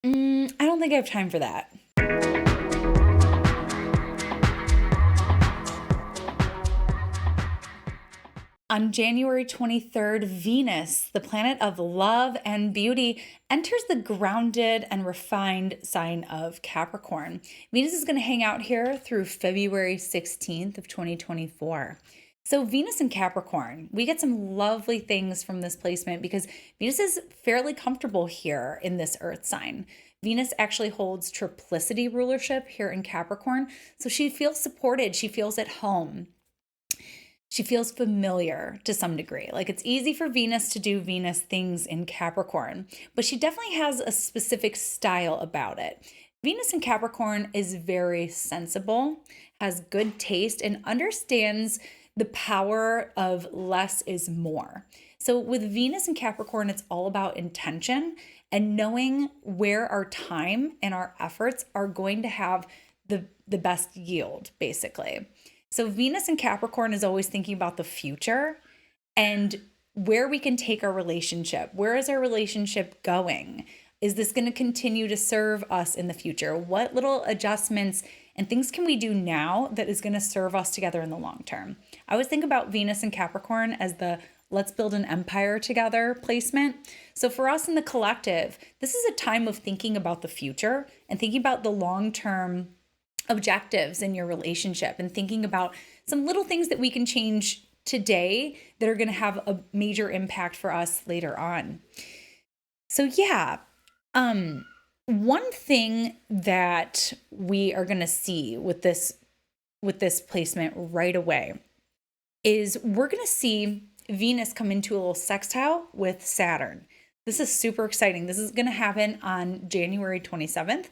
I don't think I have time for that. On January 23rd, Venus, the planet of love and beauty, enters the grounded and refined sign of Capricorn. Venus is going to hang out here through February 16th of 2024. So Venus and Capricorn, we get some lovely things from this placement because Venus is fairly comfortable here in this earth sign. Venus actually holds triplicity rulership here in Capricorn, so she feels supported, she feels at home. She feels familiar to some degree. Like it's easy for Venus to do Venus things in Capricorn, but she definitely has a specific style about it. Venus in Capricorn is very sensible, has good taste, and understands the power of less is more. So with Venus in Capricorn, it's all about intention and knowing where our time and our efforts are going to have the best yield, basically. So Venus in Capricorn is always thinking about the future and where we can take our relationship. Where is our relationship going? Is this going to continue to serve us in the future? What little adjustments and things can we do now that is going to serve us together in the long term? I always think about Venus and Capricorn as the let's build an empire together placement. So for us in the collective, this is a time of thinking about the future and thinking about the long-term objectives in your relationship and thinking about some little things that we can change today that are going to have a major impact for us later on. So yeah, one thing that we are going to see with this placement right away is we're going to see Venus come into a little sextile with Saturn. This is super exciting. This is going to happen on January 27th.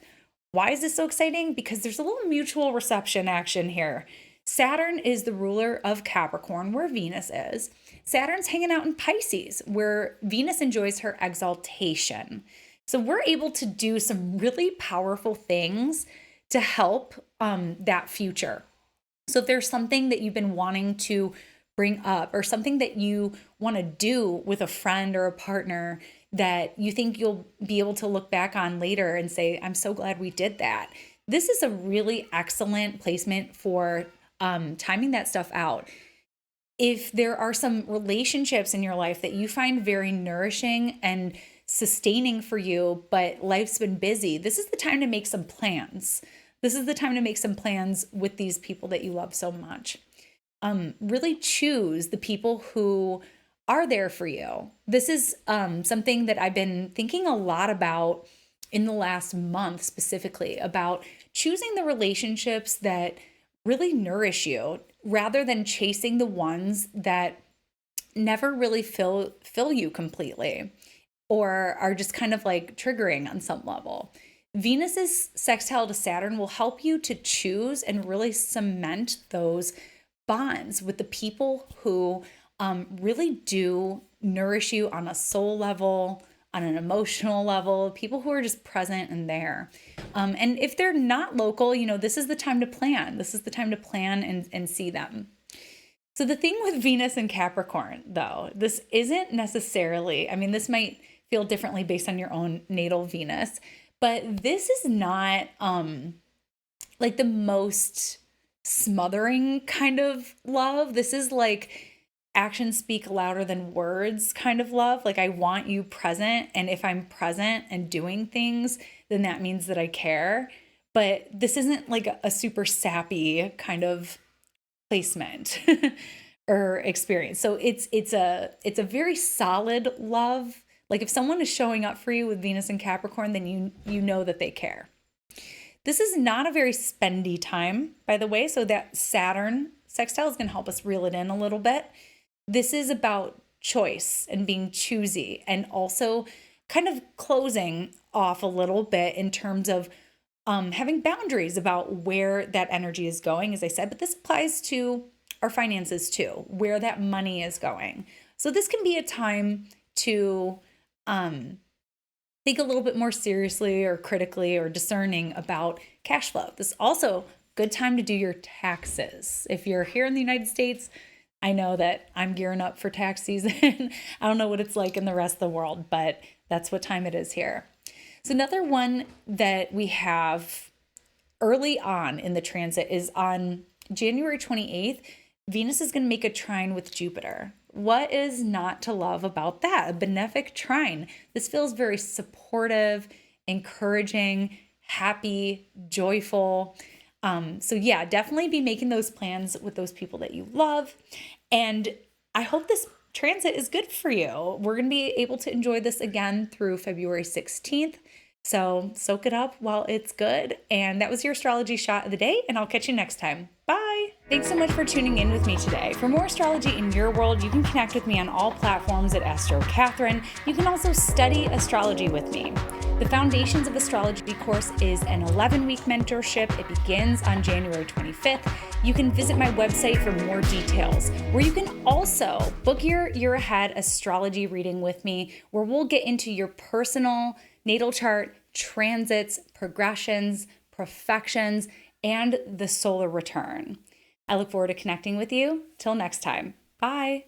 Why is this so exciting? Because there's a little mutual reception action here. Saturn is the ruler of Capricorn, where Venus is. Saturn's hanging out in Pisces, where Venus enjoys her exaltation. So we're able to do some really powerful things to help that future. So if there's something that you've been wanting to bring up or something that you want to do with a friend or a partner that you think you'll be able to look back on later and say, I'm so glad we did that. This is a really excellent placement for timing that stuff out. If there are some relationships in your life that you find very nourishing and sustaining for you, but life's been busy, this is the time to make some plans. This is the time to make some plans with these people that you love so much. Really choose the people who are there for you. This is something that I've been thinking a lot about in the last month, specifically about choosing the relationships that really nourish you rather than chasing the ones that never really fill you completely or are just kind of like triggering on some level. Venus's sextile to Saturn will help you to choose and really cement those bonds with the people who really do nourish you on a soul level, on an emotional level, people who are just present and there. And if they're not local, this is the time to plan. This is the time to plan and see them. So the thing with Venus and Capricorn, though, this isn't necessarily, this might feel differently based on your own natal Venus, but this is not like the most smothering kind of love. This is like actions speak louder than words kind of love. Like I want you present. And if I'm present and doing things, then that means that I care. But this isn't like a super sappy kind of placement or experience. So it's a very solid love. Like if someone is showing up for you with Venus and Capricorn, then you know that they care. This is not a very spendy time, by the way, so that Saturn sextile is going to help us reel it in a little bit. This is about choice and being choosy and also kind of closing off a little bit in terms of having boundaries about where that energy is going, as I said, but this applies to our finances too, where that money is going. So this can be a time to think a little bit more seriously or critically or discerning about cash flow. This is also a good time to do your taxes. If you're here in the United States, I know that I'm gearing up for tax season. I don't know what it's like in the rest of the world, but that's what time it is here. So another one that we have early on in the transit is on January 28th. Venus is going to make a trine with Jupiter. What is not to love about that? A benefic trine. This feels very supportive, encouraging, happy, joyful. So yeah, definitely be making those plans with those people that you love. And I hope this transit is good for you. We're going to be able to enjoy this again through February 16th. So soak it up while it's good. And that was your astrology shot of the day, and I'll catch you next time. Bye. Thanks so much for tuning in with me today. For more astrology in your world, you can connect with me on all platforms at Astro Catherine. You can also study astrology with me. The Foundations of Astrology course is an 11-week mentorship. It begins on January 25th. You can visit my website for more details, where you can also book your year ahead astrology reading with me, where we'll get into your personal natal chart, transits, progressions, profections, and the solar return. I look forward to connecting with you. Till next time. Bye.